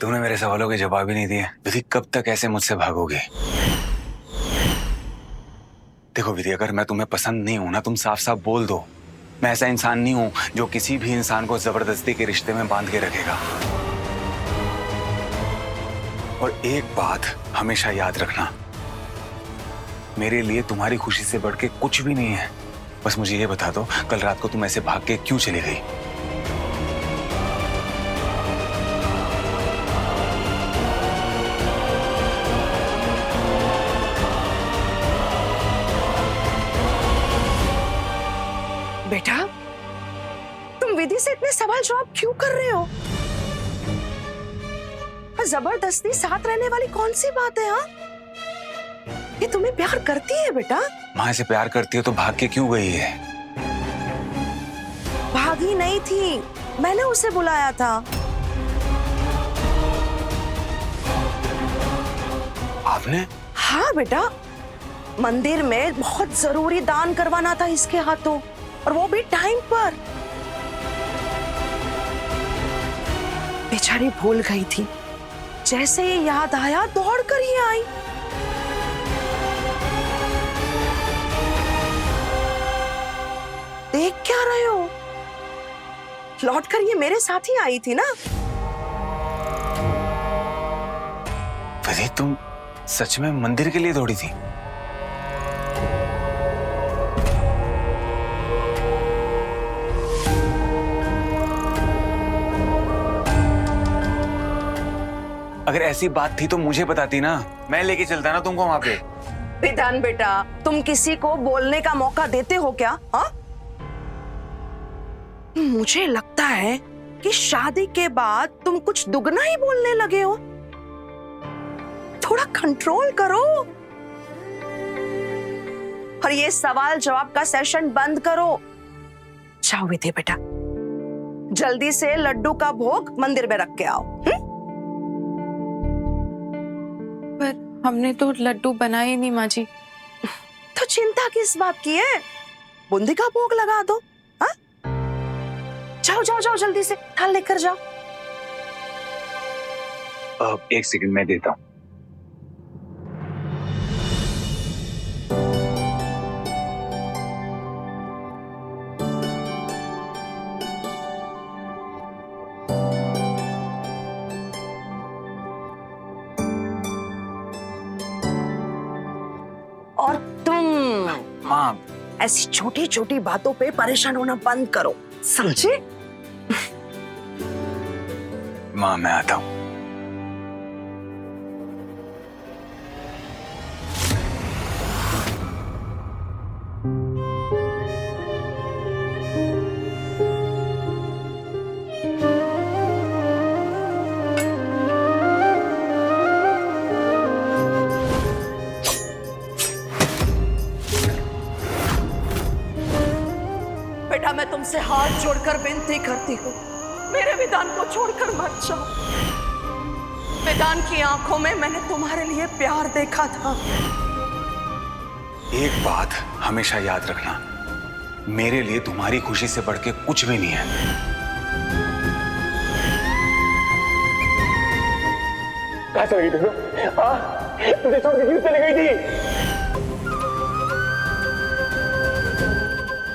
तूने मेरे सवालों के जवाब ही नहीं दिए। विधि, कब तक ऐसे मुझसे भागोगे? देखो विधि, अगर मैं तुम्हें पसंद नहीं हूं ना, तुम साफ साफ बोल दो। मैं ऐसा इंसान नहीं हूं जो किसी भी इंसान को जबरदस्ती के रिश्ते में बांध के रखेगा। और एक बात हमेशा याद रखना, मेरे लिए तुम्हारी खुशी से बढ़ के कुछ भी नहीं है। बस मुझे ये बता दो, कल रात को तुम ऐसे भाग के क्यों चली गई? बेटा, तुम विधि से इतने सवाल जवाब क्यों कर रहे हो? जबरदस्ती साथ रहने वाली कौन सी बात है? हाँ, ये तुम्हें प्यार करती है बेटा? माँ ऐसे प्यार करती है तो भाग के क्यों गई है? भागी नहीं थी, मैंने उसे बुलाया था। आपने? हाँ बेटा, मंदिर में बहुत जरूरी दान करवाना था इसके हाथों, और वो भी टाइम पर। बेचारी भूल गई थी, जैसे ही याद आया दौड़ कर ही आई। देख क्या रहे हो? लौट कर ये मेरे साथ ही आई थी ना। विधि, तुम सच में मंदिर के लिए दौड़ी थी? अगर ऐसी बात थी तो मुझे बताती ना, मैं लेके चलता ना तुमको वहां पे। विधान बेटा, तुम किसी को बोलने का मौका देते हो क्या? हाँ, मुझे लगता है कि शादी के बाद तुम कुछ दुगना ही बोलने लगे हो। थोड़ा कंट्रोल करो और ये सवाल जवाब का सेशन बंद करो। जाओ विधि बेटा, जल्दी से लड्डू का भोग मंदिर में रख के आओ। पर हमने तो लड्डू बनाए ही नहीं माँ जी। तो चिंता किस बात की है? बूंदी का भोग लगा दो। हाँ, जाओ जाओ जाओ, जल्दी से थाल लेकर जाओ। एक सेकंड मैं देता हूँ। और तुम माँ, ऐसी छोटी छोटी बातों पे परेशान होना बंद करो, समझे? माँ मैं आता हूँ। बेटा, मैं तुमसे हाथ जोड़कर विनती करती हूँ, मेरे विधान को छोड़कर मत जाओ। विधान की आंखों में मैंने तुम्हारे लिए प्यार देखा था। एक बात हमेशा याद रखना, मेरे लिए तुम्हारी खुशी से बढ़ के कुछ भी नहीं है। कहाँ चली गई तुम? तुझे छोड़ के क्यों चली गई थी?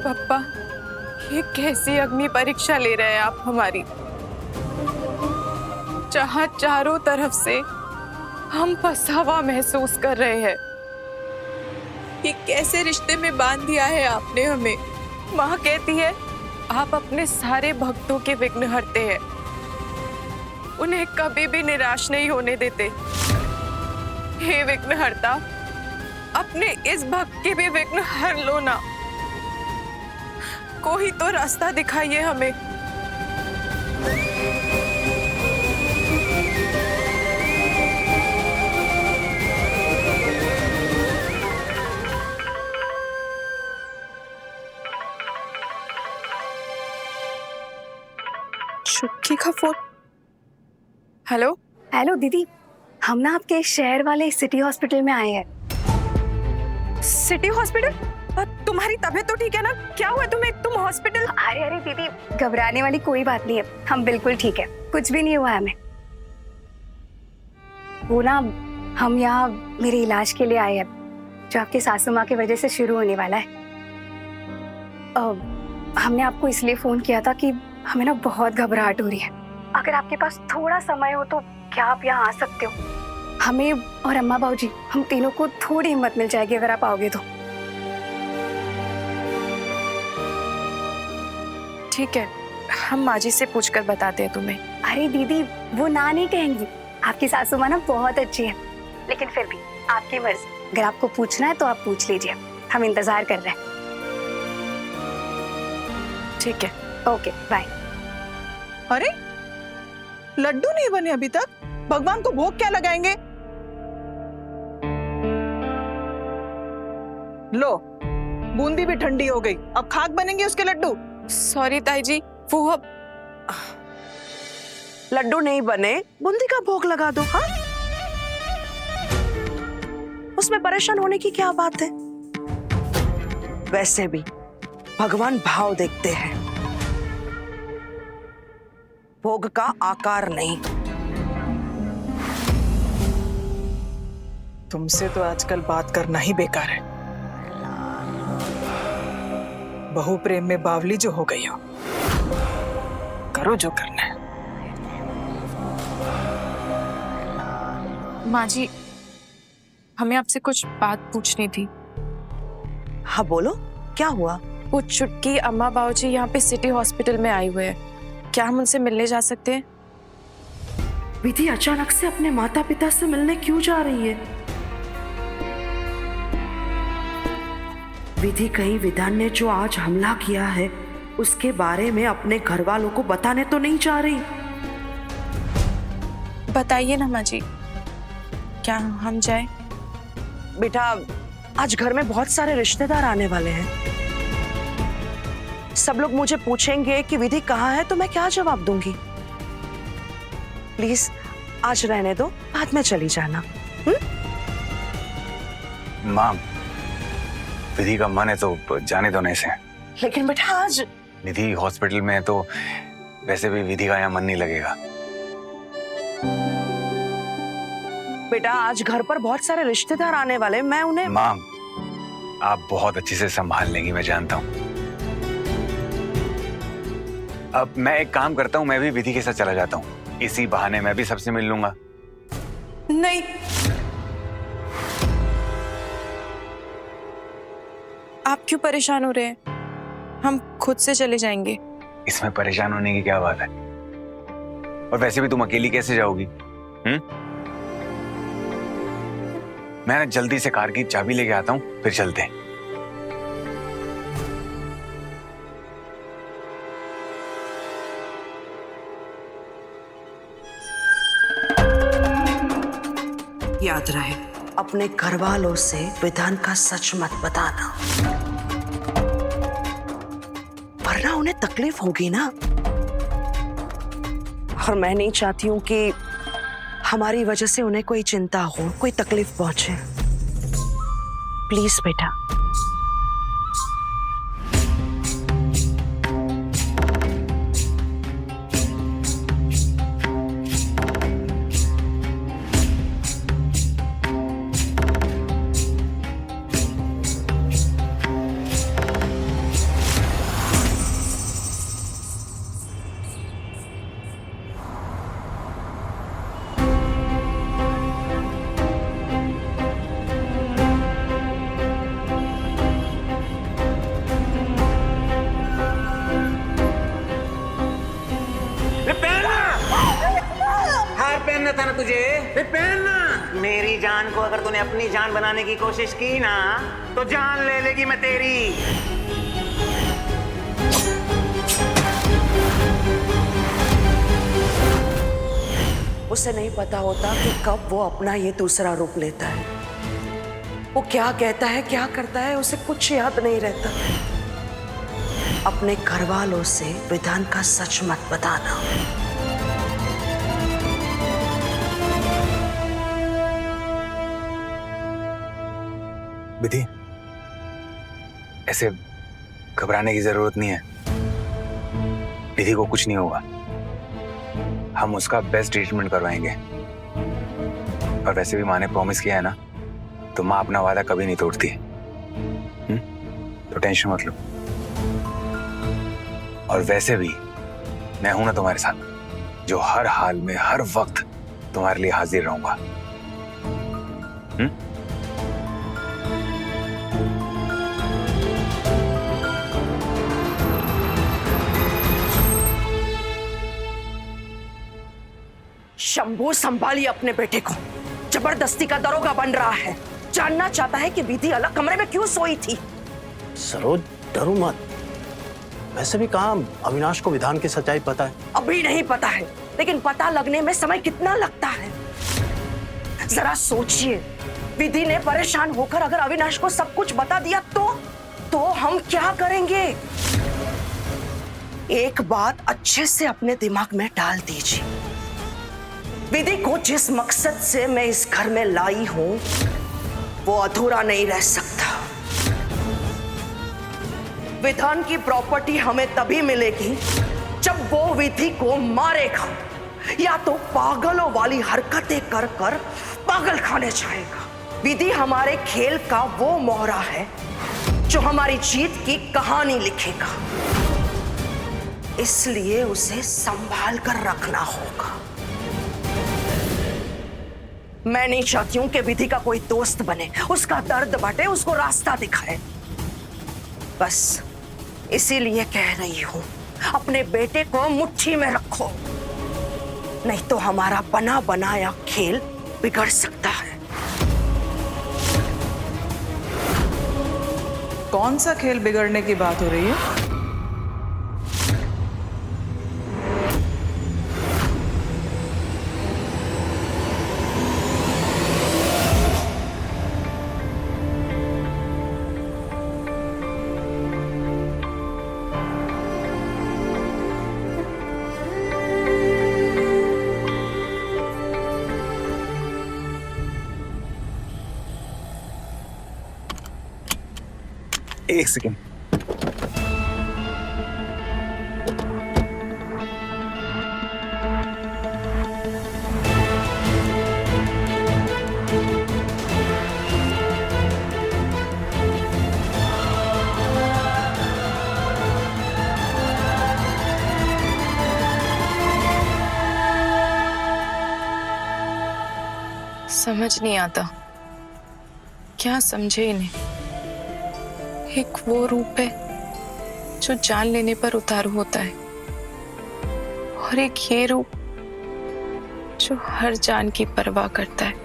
पापा, ये कैसी अग्नि परीक्षा ले रहे हैं आप हमारी, जहाँ चारों तरफ से हम पछतावा महसूस कर रहे हैं। ये कैसे रिश्ते में बांध दिया है आपने हमें। माँ कहती है आप अपने सारे भक्तों के विघ्न हरते हैं, उन्हें कभी भी निराश नहीं होने देते। हे विघ्नहर्ता, अपने इस भक्त के भी विघ्न हर लो ना। कोई तो रास्ता दिखाइए हमें। चुटकी का फोन। हेलो हेलो दीदी, हम ना आपके शहर वाले सिटी हॉस्पिटल में आए हैं। City hospital? तुम्हारी तबीयत तो ठीक है ना? क्या हुआ तुम्हें? तुम हॉस्पिटल? अरे दीदी, घबराने वाली कोई बात नहीं है, हम बिल्कुल ठीक है, कुछ भी नहीं हुआ हमें। वो ना, हम यहाँ मेरे इलाज के लिए आए हैं, जो आपकी सासू माँ की वजह से शुरू होने वाला है। हमने आपको इसलिए फोन किया था कि हमें ना बहुत घबराहट हो रही है। अगर आपके पास थोड़ा समय हो तो क्या आप यहाँ आ सकते हो? हमें और अम्मा बाबूजी, हम तीनों को थोड़ी हिम्मत मिल जाएगी अगर आप आओगे तो। ठीक है, हम माँ जी से पूछकर बताते हैं तुम्हें। अरे दीदी, वो ना नहीं कहेंगी। आपकी सासू माँ ना बहुत अच्छी है, लेकिन फिर भी आपकी मर्जी। अगर आपको पूछना है तो आप पूछ लीजिए, हम इंतजार कर रहे हैं। ठीक है, ओके बाय। अरे लड्डू नहीं बने अभी तक, भगवान को भोग क्या लगाएंगे? लो, बूंदी भी ठंडी हो गई, अब खाक बनेंगे उसके लड्डू। सॉरी ताई जी, वो अब लड्डू नहीं बने, बूंदी का भोग लगा दो। हाँ, उसमें परेशान होने की क्या बात है? वैसे भी भगवान भाव देखते हैं, भोग का आकार नहीं। तुमसे तो आजकल बात करना ही बेकार है। बहु प्रेम में बावली जो हो गई हो, करो जो करना है। माँ जी, हमें आपसे कुछ बात पूछनी थी। हाँ बोलो, क्या हुआ? वो चुटकी अम्मा बाबूजी यहाँ पे सिटी हॉस्पिटल में आए हुए हैं, क्या हम उनसे मिलने जा सकते हैं? विधि अचानक से अपने माता पिता से मिलने क्यों जा रही है? विधि कहीं विधान ने जो आज हमला किया है उसके बारे में अपने घर वालों को बताने तो नहीं जा रही? बताइए ना माँ जी, क्या हम जाएं? बेटा, आज घर में बहुत सारे रिश्तेदार आने वाले हैं। सब लोग मुझे पूछेंगे कि विधि कहाँ है, तो मैं क्या जवाब दूंगी? प्लीज आज रहने दो, बाद में चली जाना। माँ, विधि का मन है तो जाने दो नहीं से। लेकिन बेटा आज विधि हॉस्पिटल में है तो वैसे भी विधि का यहाँ मन नहीं लगेगा। बेटा, आज घर पर बहुत सारे रिश्तेदार आने वाले, मैं उन्हें। माँ, आप बहुत अच्छे से संभाल लेंगी, मैं जानता हूँ। अब मैं एक काम करता हूँ, मैं भी विधि के साथ चला जाता हूँ, इसी बहाने मैं भी सबसे मिल लूंगा। नहीं, आप क्यों परेशान हो रहे हैं? हम खुद से चले जाएंगे। इसमें परेशान होने की क्या बात है? और वैसे भी तुम अकेली कैसे जाओगी? मैं ना जल्दी से कार की चाबी लेके आता हूँ, फिर चलते हैं। याद रहे, अपने घर वालों से विधान का सच मत बताना, वरना उन्हें तकलीफ होगी ना। और मैं नहीं चाहती हूं कि हमारी वजह से उन्हें कोई चिंता हो, कोई तकलीफ पहुंचे। प्लीज बेटा। पहनना था ना तुझे, पहनना। मेरी जान को अगर तूने अपनी जान बनाने की कोशिश की ना तो जान ले लेगी मैं तेरी। उसे नहीं पता होता कि कब वो अपना ये दूसरा रूप लेता है। वो क्या कहता है, क्या करता है, उसे कुछ याद नहीं रहता। अपने घर वालों से विधान का सच मत बताना। विधि, ऐसे घबराने की जरूरत नहीं है। विधि को कुछ नहीं होगा, हम उसका बेस्ट ट्रीटमेंट करवाएंगे। और वैसे भी माँ ने प्रॉमिस किया है ना, तो माँ अपना वादा कभी नहीं तोड़ती। तो टेंशन मत लो। और वैसे भी मैं हूं ना तुम्हारे साथ, जो हर हाल में हर वक्त तुम्हारे लिए हाजिर रहूंगा। शंभू संभालिए अपने बेटे को, जबरदस्ती का दरोगा बन रहा है। जानना चाहता है कि विधि अलग कमरे में क्यों सोई थी। सरोज डरो मत, वैसे भी कहाँ अविनाश को विधान की सच्चाई पता है। अभी नहीं पता है, लेकिन पता लगने में समय कितना लगता है। जरा सोचिए, विधि ने परेशान होकर अगर अविनाश को सब कुछ बता दिया तो हम क्या करेंगे। एक बात अच्छे से अपने दिमाग में डाल दीजिए, विधि को जिस मकसद से मैं इस घर में लाई हूं वो अधूरा नहीं रह सकता। विधान की प्रॉपर्टी हमें तभी मिलेगी जब वो विधि को मारेगा, या तो पागलों वाली हरकतें कर कर पागल खाने जाएगा। विधि हमारे खेल का वो मोहरा है जो हमारी जीत की कहानी लिखेगा, इसलिए उसे संभाल कर रखना होगा। मैं नहीं चाहती हूं कि विधि का कोई दोस्त बने, उसका दर्द बांटे, उसको रास्ता दिखाए। बस इसीलिए कह रही हूं, अपने बेटे को मुट्ठी में रखो, नहीं तो हमारा बना बनाया खेल बिगड़ सकता है। कौन सा खेल बिगड़ने की बात हो रही है? एक सेकेंड। समझ नहीं आता क्या समझे इन्हें। एक वो रूप है जो जान लेने पर उतारू होता है, और एक ये रूप जो हर जान की परवाह करता है।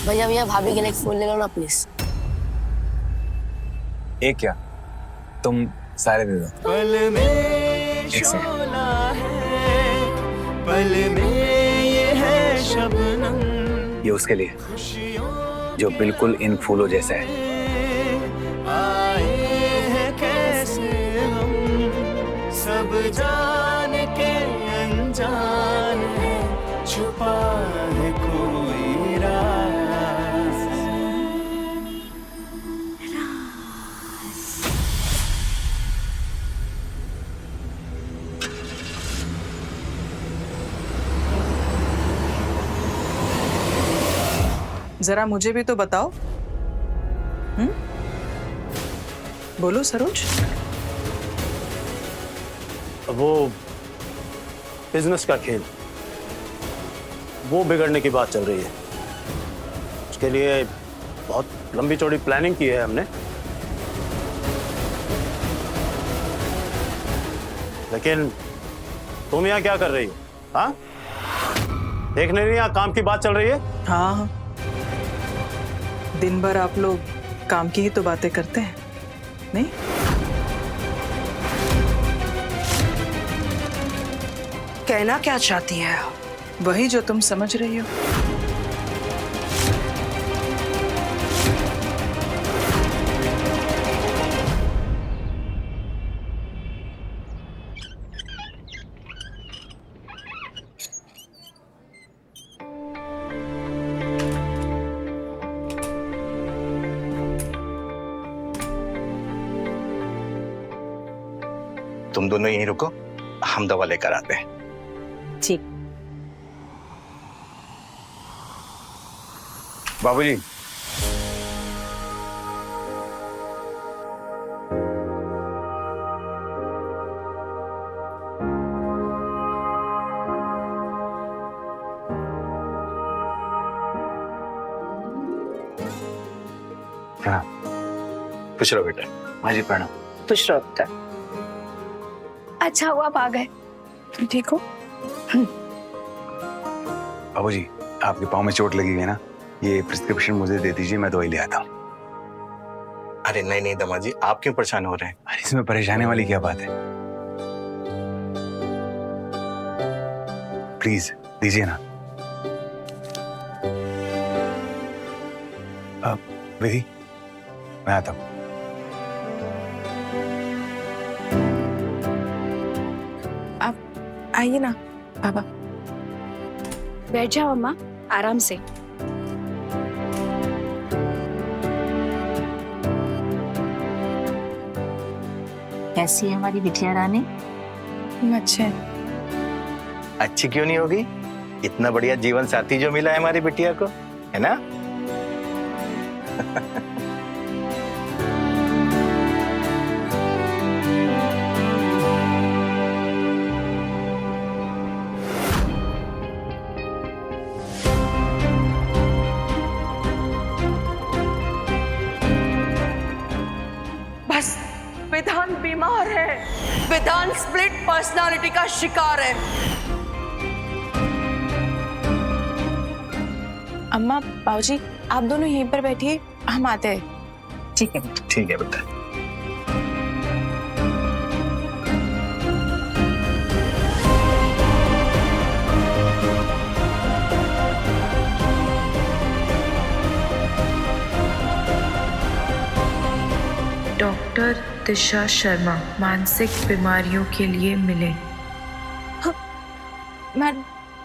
भैया भैया भाभी के लिए फोन ले लो ना प्लीज। एक क्या, तुम सारे दे दो। पल में शोला है, पल में ये है शबनम, ये उसके लिए जो बिल्कुल इन फूलों जैसा है। आए हैं कैसे हम, सब जान के अनजान है, छुपा है कोई राज। जरा मुझे भी तो बताओ। बोलो सरोज। वो बिजनेस का खेल, वो बिगड़ने की बात चल रही है। उसके लिए बहुत लंबी चौड़ी प्लानिंग की है हमने, लेकिन तुम यहाँ क्या कर रही हो? हाँ, देखने नहीं, यहाँ काम की बात चल रही है। हाँ, दिन भर आप लोग काम की ही तो बातें करते हैं, नहीं? कहना क्या चाहती है? वही जो तुम समझ रही हो। तुम दोनों यहीं रुको, हम दवा लेकर आते हैं। ठीक। बाबूजी, खुश रहो बेटा। हाँ जी प्रणाम। खुश रहो बेटा। अच्छा हुआ आप आ गए। तुम ठीक हो? बाबूजी, आपके पाँव में चोट लगी है ना, ये प्रिस्क्रिप्शन मुझे दे दीजिए, मैं दवाई ले आता हूँ। अरे नहीं नहीं दामाद जी, आप क्यों परेशान हो रहे हैं? अरे इसमें परेशानी वाली क्या बात है? प्लीज दीजिए ना। विधि, मैं आता हूँ। आप आइए ना बाबा। बैठ जाओ अम्मा, आराम से। कैसी है हमारी बिटिया रानी? अच्छे। अच्छी क्यों नहीं होगी? इतना बढ़िया जीवन साथी जो मिला है हमारी बिटिया को, है ना? बस विधान बीमार है, विधान स्प्लिट पर्सनालिटी का शिकार है। अम्मा, बाबूजी, आप दोनों यहीं पर बैठिए, हम आते हैं। ठीक है। ठीक है बेटा। डॉक्टर दिशा शर्मा, मानसिक बीमारियों के लिए मिले। हाँ, मैम,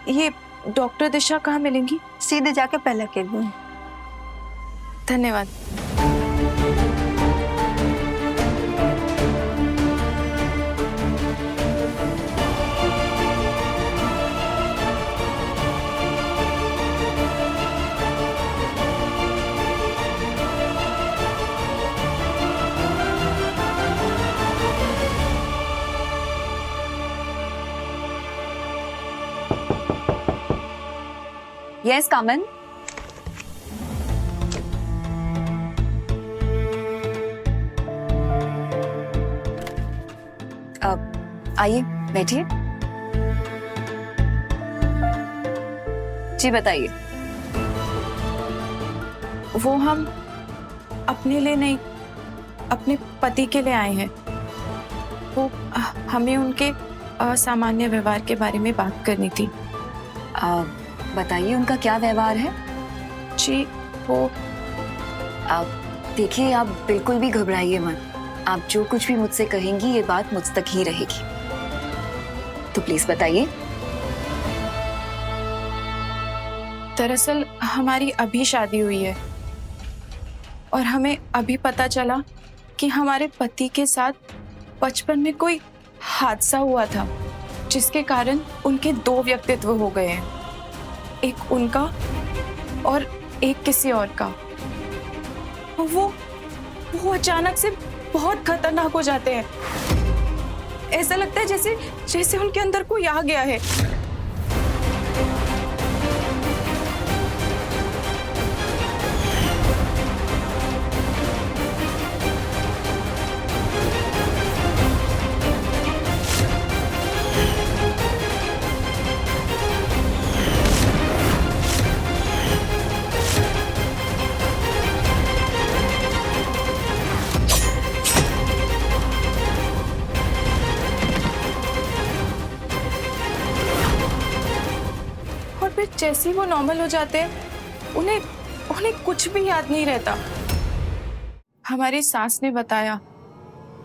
ये डॉक्टर दिशा कहाँ मिलेंगी? सीधे जाके पहले के रूम। धन्यवाद। Yes, come in। अब आइए, बैठिए। जी बताइए। वो हम अपने लिए नहीं, अपने पति के लिए आए हैं। वो हमें उनके असामान्य व्यवहार के बारे में बात करनी थी। बताइए, उनका क्या व्यवहार है? जी, वो आप देखिए, आप बिल्कुल भी घबराइए मत। आप जो कुछ भी मुझसे कहेंगी ये बात मुझ तक ही रहेगी, तो प्लीज बताइए। दरअसल हमारी अभी शादी हुई है और हमें अभी पता चला कि हमारे पति के साथ बचपन में कोई हादसा हुआ था जिसके कारण उनके 2 व्यक्तित्व हो गए हैं, एक उनका और एक किसी और का। वो अचानक से बहुत खतरनाक हो जाते हैं। ऐसा लगता है जैसे उनके अंदर कोई आ गया है। फिर जैसे ही वो नॉर्मल हो जाते हैं, उन्हें कुछ भी याद नहीं रहता। हमारी सास ने बताया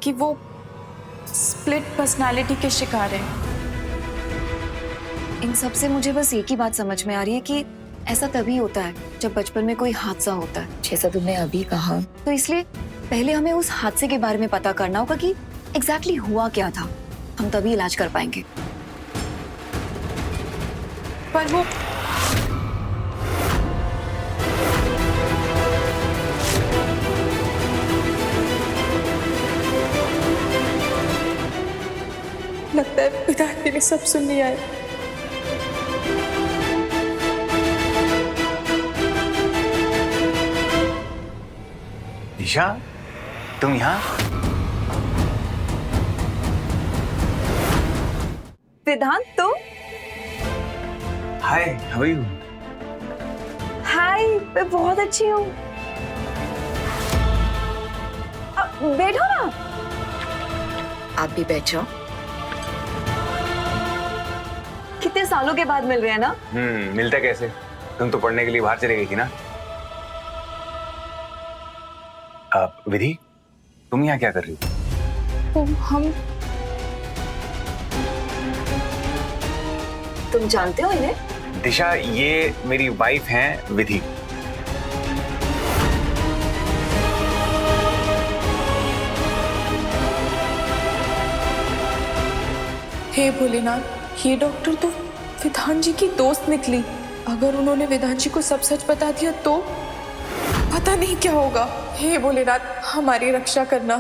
कि वो स्प्लिट पर्सनालिटी के शिकार है। इन सब से मुझे बस एक ही बात समझ में आ रही है कि ऐसा तभी होता है जब बचपन में कोई हादसा होता है, जैसा तुमने अभी कहा। तो इसलिए पहले हमें उस हादसे के बारे में पता करना होगा कि एग्जैक्टली हुआ क्या था, हम तभी इलाज कर पाएंगे। पर वो लगता है पिताजी ने सब सुन लिया है। दिशा, तुम यहाँ? सिद्धांत तो हाय, हाउ आर यू? हाय, मैं बहुत अच्छी हूँ। बैठो ना। आप भी बैठ जाओ। कितने सालों के बाद मिल रहे हैं ना। मिलता कैसे? तुम तो पढ़ने के लिए बाहर चली गई थी ना। विधि, तुम यहाँ क्या कर रही हो? हम तुम जानते हो इन्हें? दिशा, ये मेरी वाइफ हैं विधि। हे भोलेनाथ, ये डॉक्टर तो विधान जी की दोस्त निकली। अगर उन्होंने विधान जी को सब सच बता दिया तो पता नहीं क्या होगा। हे भोलेनाथ, हमारी रक्षा करना।